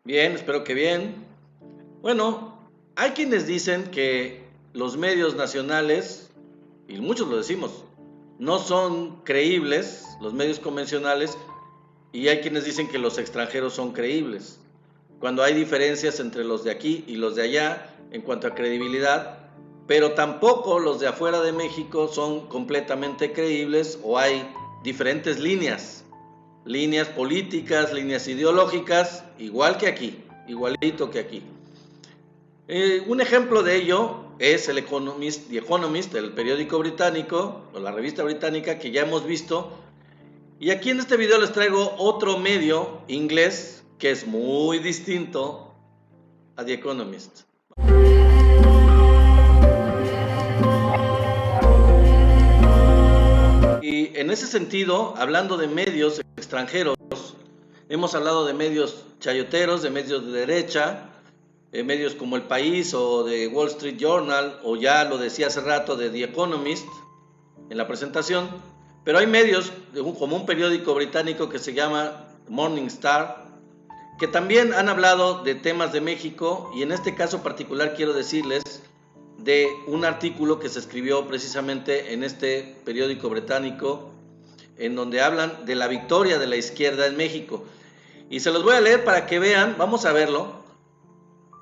Bien, espero que bien. Bueno, hay quienes dicen que los medios nacionales, y muchos lo decimos, no son creíbles, los medios convencionales, y hay quienes dicen que los extranjeros son creíbles. Cuando hay diferencias entre los de aquí y los de allá en cuanto a credibilidad, pero tampoco los de afuera de México son completamente creíbles o hay diferentes líneas políticas, líneas ideológicas, igual que aquí, igualito que aquí. Un ejemplo de ello es el The Economist, el periódico británico, o la revista británica que ya hemos visto. Y aquí en este video les traigo otro medio inglés que es muy distinto a The Economist. Y en ese sentido, hablando de medios extranjeros, hemos hablado de medios chayoteros, de medios de derecha, medios como El País o de Wall Street Journal, o ya lo decía hace rato de The Economist en la presentación, pero hay medios como un periódico británico que se llama Morning Star, que también han hablado de temas de México, y en este caso particular quiero decirles de un artículo que se escribió precisamente en este periódico británico, en donde hablan de la victoria de la izquierda en México. Y se los voy a leer para que vean, vamos a verlo,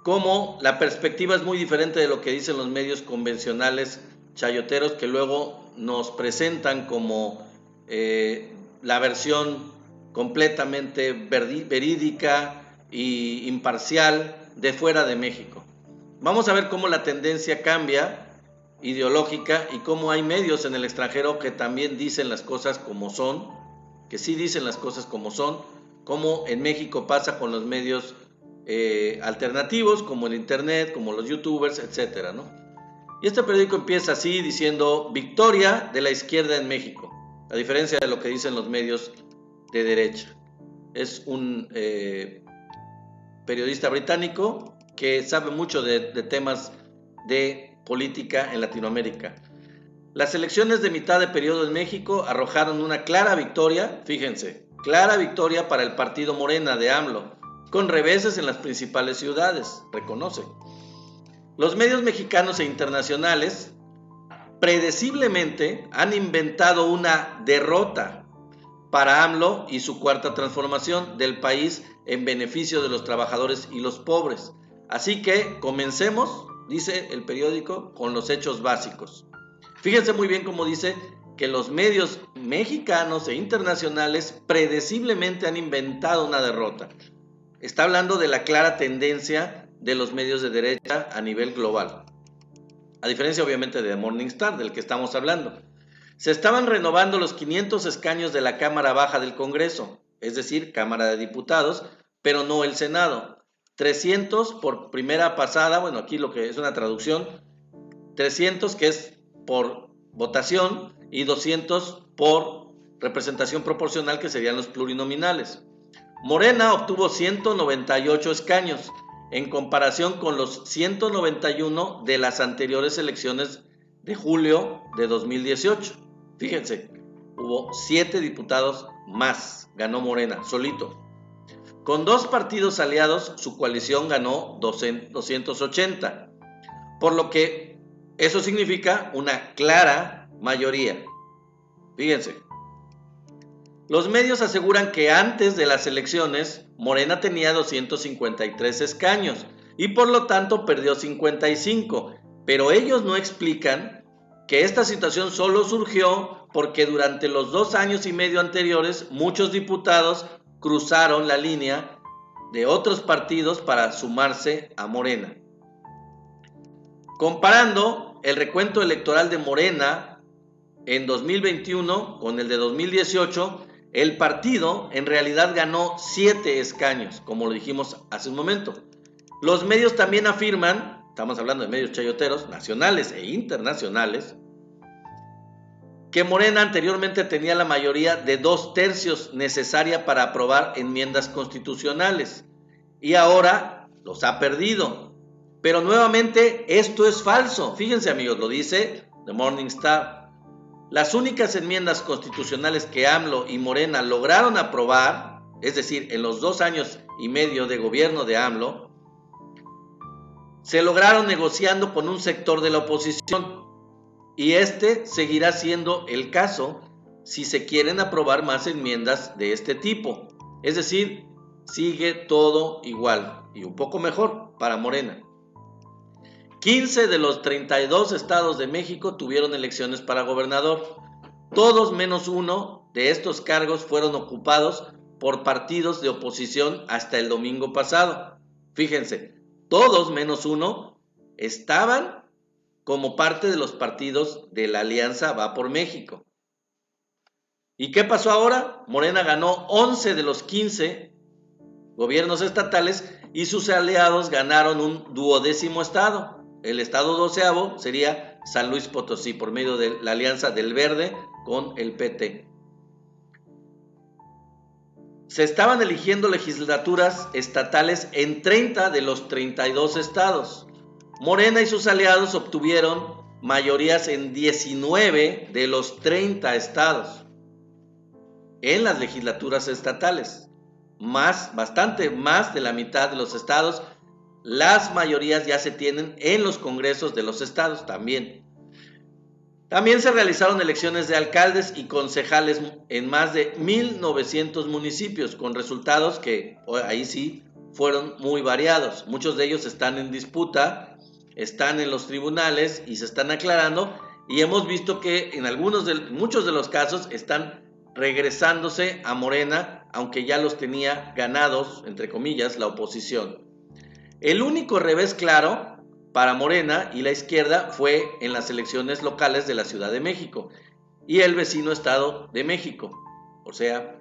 cómo la perspectiva es muy diferente de lo que dicen los medios convencionales chayoteros, que luego nos presentan como la versión completamente verídica e imparcial de fuera de México. Vamos a ver cómo la tendencia cambia ideológica y cómo hay medios en el extranjero que también dicen las cosas como son, que sí dicen las cosas como son, como en México pasa con los medios alternativos, como el internet, como los youtubers, etcétera, ¿no? Y este periódico empieza así diciendo: victoria de la izquierda en México, a diferencia de lo que dicen los medios de derecha. Es un periodista británico que sabe mucho de temas de política en Latinoamérica. Las elecciones de mitad de periodo en México arrojaron una clara victoria, fíjense, clara victoria para el partido Morena de AMLO, con reveses en las principales ciudades, reconoce. Los medios mexicanos e internacionales predeciblemente han inventado una derrota para AMLO y su cuarta transformación del país en beneficio de los trabajadores y los pobres. Así que comencemos, dice el periódico, con los hechos básicos. Fíjense muy bien cómo dice que los medios mexicanos e internacionales predeciblemente han inventado una derrota. Está hablando de la clara tendencia de los medios de derecha a nivel global. A diferencia obviamente de Morning Star, del que estamos hablando. Se estaban renovando los 500 escaños de la Cámara Baja del Congreso, es decir, Cámara de Diputados, pero no el Senado. 300 por primera pasada, bueno, aquí lo que es una traducción, 300 que es por votación y 200 por representación proporcional, que serían los plurinominales. Morena obtuvo 198 escaños, en comparación con los 191 de las anteriores elecciones de julio de 2018. Fíjense, hubo 7 diputados más, ganó Morena, solito. Con 2 partidos aliados, su coalición ganó 280, por lo que eso significa una clara mayoría. Fíjense. Los medios aseguran que antes de las elecciones, Morena tenía 253 escaños y por lo tanto perdió 55, pero ellos no explican que esta situación solo surgió porque durante los 2 años y medio anteriores muchos diputados cruzaron la línea de otros partidos para sumarse a Morena. Comparando el recuento electoral de Morena en 2021 con el de 2018, el partido en realidad ganó 7 escaños, como lo dijimos hace un momento. Los medios también afirman, estamos hablando de medios chayoteros, nacionales e internacionales, que Morena anteriormente tenía la mayoría de 2/3 necesaria para aprobar enmiendas constitucionales y ahora los ha perdido. Pero nuevamente esto es falso. Fíjense, amigos, lo dice The Morning Star. Las únicas enmiendas constitucionales que AMLO y Morena lograron aprobar es decir, en los 2 años y medio de gobierno de AMLO, se lograron negociando con un sector de la oposición y este seguirá siendo el caso si se quieren aprobar más enmiendas de este tipo. Es decir, sigue todo igual y un poco mejor para Morena. 15 de los 32 estados de México tuvieron elecciones para gobernador. Todos menos uno de estos cargos fueron ocupados por partidos de oposición hasta el domingo pasado. Fíjense, todos menos uno estaban como parte de los partidos de la Alianza Va por México. ¿Y qué pasó ahora? Morena ganó 11 de los 15 gobiernos estatales y sus aliados ganaron un 12º estado. El estado 12º sería San Luis Potosí por medio de la alianza del Verde con el PT. Se estaban eligiendo legislaturas estatales en 30 de los 32 estados. Morena y sus aliados obtuvieron mayorías en 19 de los 30 estados en las legislaturas estatales. Bastante más de la mitad de los estados. Las mayorías ya se tienen en los congresos de los estados también. También se realizaron elecciones de alcaldes y concejales en más de 1,900 municipios, con resultados que ahí sí fueron muy variados. Muchos de ellos están en disputa, están en los tribunales y se están aclarando, y hemos visto que en muchos de los casos están regresándose a Morena, aunque ya los tenía ganados, entre comillas, la oposición. El único revés claro para Morena y la izquierda fue en las elecciones locales de la Ciudad de México y el vecino Estado de México, o sea,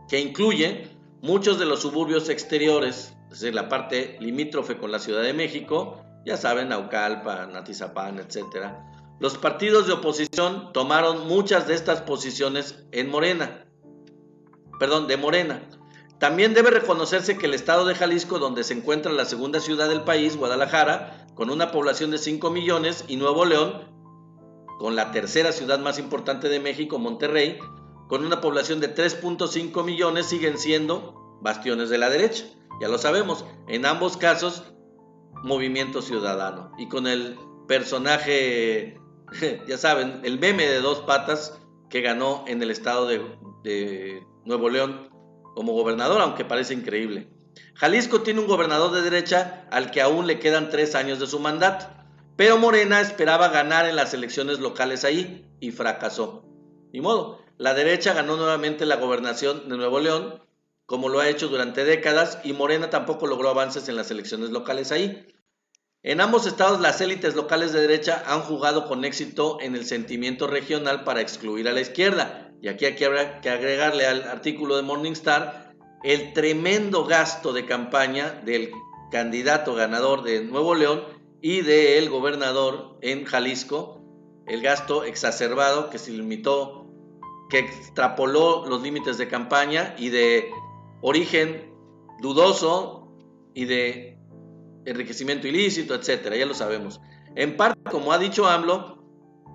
que incluye muchos de los suburbios exteriores, es decir, la parte limítrofe con la Ciudad de México, ya saben, Naucalpan, Atizapán, etc. Los partidos de oposición tomaron muchas de estas posiciones de Morena. También debe reconocerse que el estado de Jalisco, donde se encuentra la segunda ciudad del país, Guadalajara, con una población de 5 millones, y Nuevo León, con la tercera ciudad más importante de México, Monterrey, con una población de 3.5 millones, siguen siendo bastiones de la derecha. Ya lo sabemos, en ambos casos, Movimiento Ciudadano. Y con el personaje, ya saben, el meme de 2 patas que ganó en el estado de Nuevo León como gobernador, aunque parece increíble. Jalisco tiene un gobernador de derecha al que aún le quedan 3 años de su mandato, pero Morena esperaba ganar en las elecciones locales ahí y fracasó. Ni modo, la derecha ganó nuevamente la gobernación de Nuevo León, como lo ha hecho durante décadas, y Morena tampoco logró avances en las elecciones locales ahí. En ambos estados, las élites locales de derecha han jugado con éxito en el sentimiento regional para excluir a la izquierda. Y aquí hay que agregarle al artículo de Morningstar el tremendo gasto de campaña del candidato ganador de Nuevo León y del gobernador en Jalisco, el gasto exacerbado que se limitó, que extrapoló los límites de campaña y de origen dudoso y de enriquecimiento ilícito, etcétera, ya lo sabemos. En parte, como ha dicho AMLO,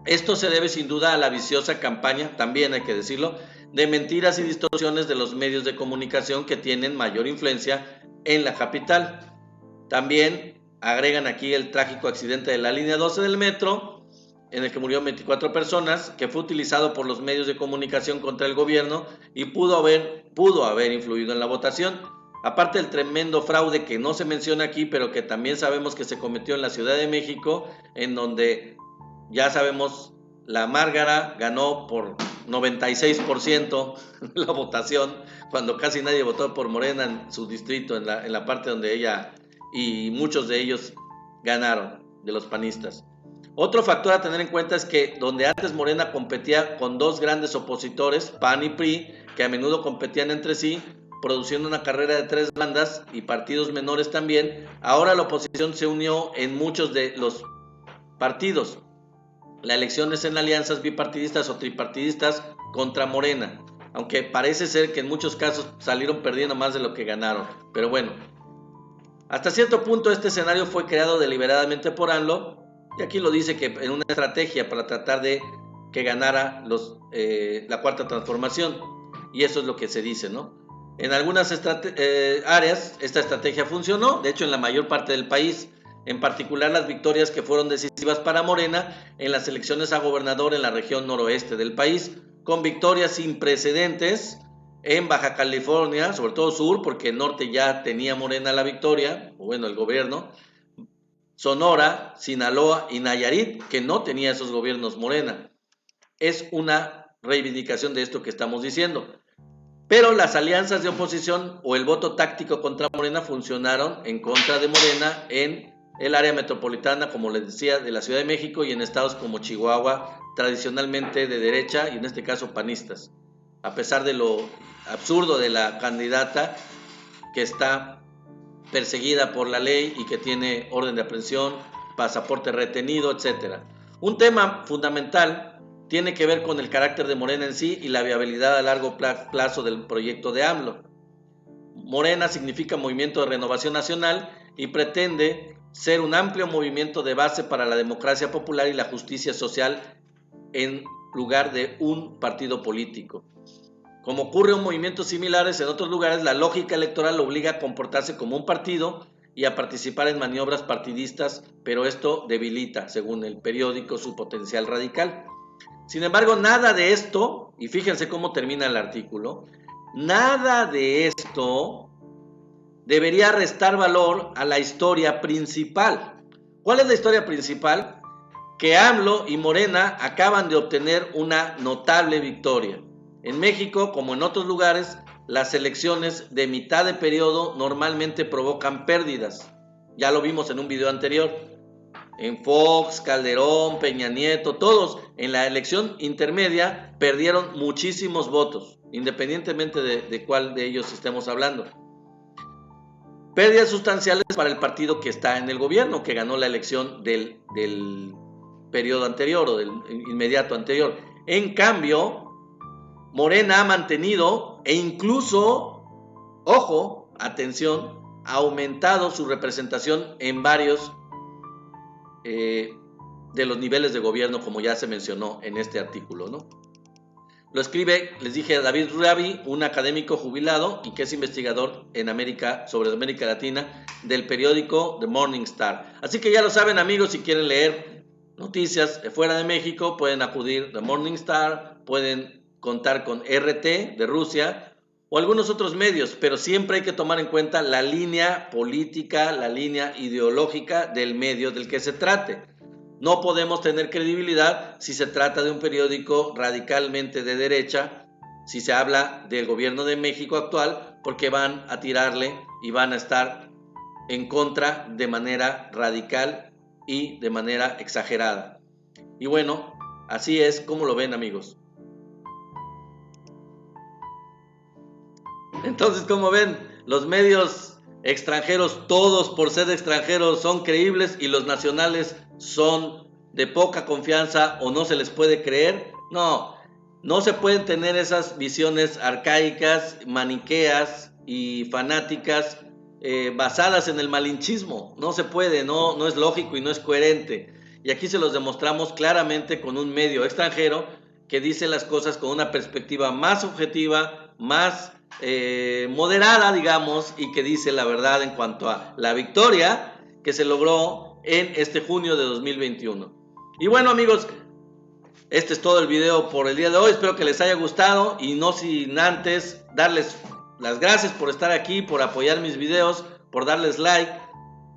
esto se debe sin duda a la viciosa campaña, también hay que decirlo, de mentiras y distorsiones de los medios de comunicación que tienen mayor influencia en la capital. También agregan aquí el trágico accidente de la línea 12 del metro, en el que murieron 24 personas, que fue utilizado por los medios de comunicación contra el gobierno y pudo haber influido en la votación. Aparte del tremendo fraude que no se menciona aquí, pero que también sabemos que se cometió en la Ciudad de México, en donde ya sabemos, la Márgara ganó por 96% la votación, cuando casi nadie votó por Morena en su distrito, en la parte donde ella y muchos de ellos ganaron, de los panistas. Otro factor a tener en cuenta es que donde antes Morena competía con 2 grandes opositores, PAN y PRI, que a menudo competían entre sí, produciendo una carrera de 3 bandas y partidos menores también, ahora la oposición se unió en muchos de los partidos. La elección es en alianzas bipartidistas o tripartidistas contra Morena, aunque parece ser que en muchos casos salieron perdiendo más de lo que ganaron. Pero bueno, hasta cierto punto este escenario fue creado deliberadamente por AMLO, y aquí lo dice que en una estrategia para tratar de que ganara la Cuarta Transformación, y eso es lo que se dice, ¿no? En algunas áreas esta estrategia funcionó, de hecho en la mayor parte del país, en particular las victorias que fueron decisivas para Morena en las elecciones a gobernador en la región noroeste del país, con victorias sin precedentes en Baja California, sobre todo sur, porque el norte ya tenía Morena la victoria, o bueno, el gobierno, Sonora, Sinaloa y Nayarit, que no tenía esos gobiernos Morena. Es una reivindicación de esto que estamos diciendo. Pero las alianzas de oposición o el voto táctico contra Morena funcionaron en contra de Morena en el área metropolitana, como les decía, de la Ciudad de México y en estados como Chihuahua, tradicionalmente de derecha y en este caso panistas. A pesar de lo absurdo de la candidata que está perseguida por la ley y que tiene orden de aprehensión, pasaporte retenido, etc. Un tema fundamental tiene que ver con el carácter de Morena en sí y la viabilidad a largo plazo del proyecto de AMLO. Morena significa Movimiento de Renovación Nacional y pretende ser un amplio movimiento de base para la democracia popular y la justicia social en lugar de un partido político. Como ocurre en movimientos similares en otros lugares, la lógica electoral obliga a comportarse como un partido y a participar en maniobras partidistas, pero esto debilita, según el periódico, su potencial radical. Sin embargo, nada de esto, y fíjense cómo termina el artículo, nada de esto debería restar valor a la historia principal. ¿Cuál es la historia principal? Que AMLO y Morena acaban de obtener una notable victoria. En México, como en otros lugares, las elecciones de mitad de periodo normalmente provocan pérdidas. Ya lo vimos en un video anterior. En Fox, Calderón, Peña Nieto, todos en la elección intermedia perdieron muchísimos votos, independientemente de cuál de ellos estemos hablando. Pérdidas sustanciales para el partido que está en el gobierno, que ganó la elección del periodo anterior o del inmediato anterior. En cambio, Morena ha mantenido e incluso, ojo, atención, ha aumentado su representación en varios de los niveles de gobierno, como ya se mencionó en este artículo, ¿no? Lo escribe, les dije, David Rabi, un académico jubilado y que es investigador en América, sobre América Latina, del periódico The Morning Star. Así que ya lo saben, amigos, si quieren leer noticias de fuera de México, pueden acudir a The Morning Star, pueden contar con RT de Rusia o algunos otros medios, pero siempre hay que tomar en cuenta la línea política, la línea ideológica del medio del que se trate. No podemos tener credibilidad si se trata de un periódico radicalmente de derecha, si se habla del gobierno de México actual, porque van a tirarle y van a estar en contra de manera radical y de manera exagerada. Y bueno, así es como lo ven, amigos. Entonces, como ven, los medios extranjeros, todos por ser extranjeros, son creíbles y los nacionales son de poca confianza o no se les puede creer. No se pueden tener esas visiones arcaicas, maniqueas y fanáticas basadas en el malinchismo. No se puede, no es lógico y no es coherente. Y aquí se los demostramos claramente con un medio extranjero que dice las cosas con una perspectiva más objetiva, más moderada, digamos, y que dice la verdad en cuanto a la victoria que se logró en este junio de 2021. Y bueno, amigos, este es todo el video por el día de hoy. Espero que les haya gustado y no sin antes darles las gracias por estar aquí, por apoyar mis videos, por darles like,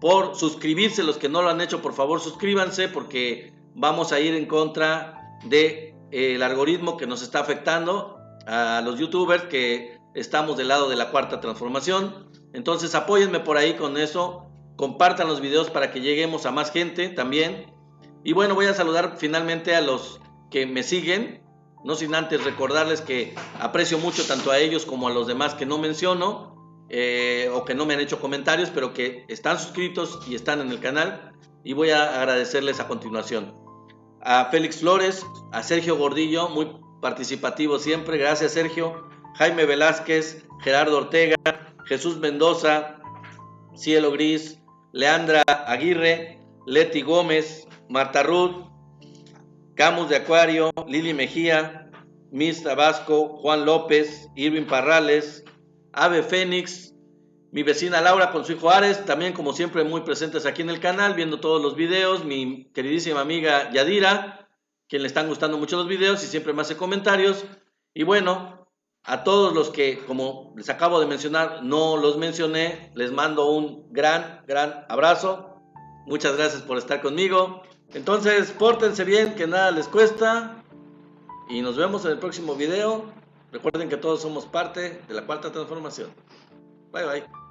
por suscribirse. Los que no lo han hecho, por favor suscríbanse, porque vamos a ir en contra del algoritmo que nos está afectando a los youtubers, que estamos del lado de la cuarta transformación. Entonces apóyenme por ahí con eso, compartan los videos para que lleguemos a más gente también. Y bueno, voy a saludar finalmente a los que me siguen, no sin antes recordarles que aprecio mucho tanto a ellos como a los demás que no menciono o que no me han hecho comentarios, pero que están suscritos y están en el canal, y voy a agradecerles a continuación. A Félix Flores, a Sergio Gordillo, muy participativo siempre, gracias Sergio. Jaime Velázquez, Gerardo Ortega, Jesús Mendoza, Cielo Gris, Leandra Aguirre, Leti Gómez, Marta Ruth, Camus de Acuario, Lili Mejía, Miss Tabasco, Juan López, Irving Parrales, Ave Fénix, mi vecina Laura con su hijo Ares, también como siempre muy presentes aquí en el canal, viendo todos los videos, mi queridísima amiga Yadira, quien le están gustando mucho los videos y siempre me hace comentarios. Y bueno, a todos los que, como les acabo de mencionar, no los mencioné, les mando un gran abrazo. Muchas gracias por estar conmigo. Entonces, pórtense bien, que nada les cuesta. Y nos vemos en el próximo video. Recuerden que todos somos parte de la Cuarta Transformación. Bye bye.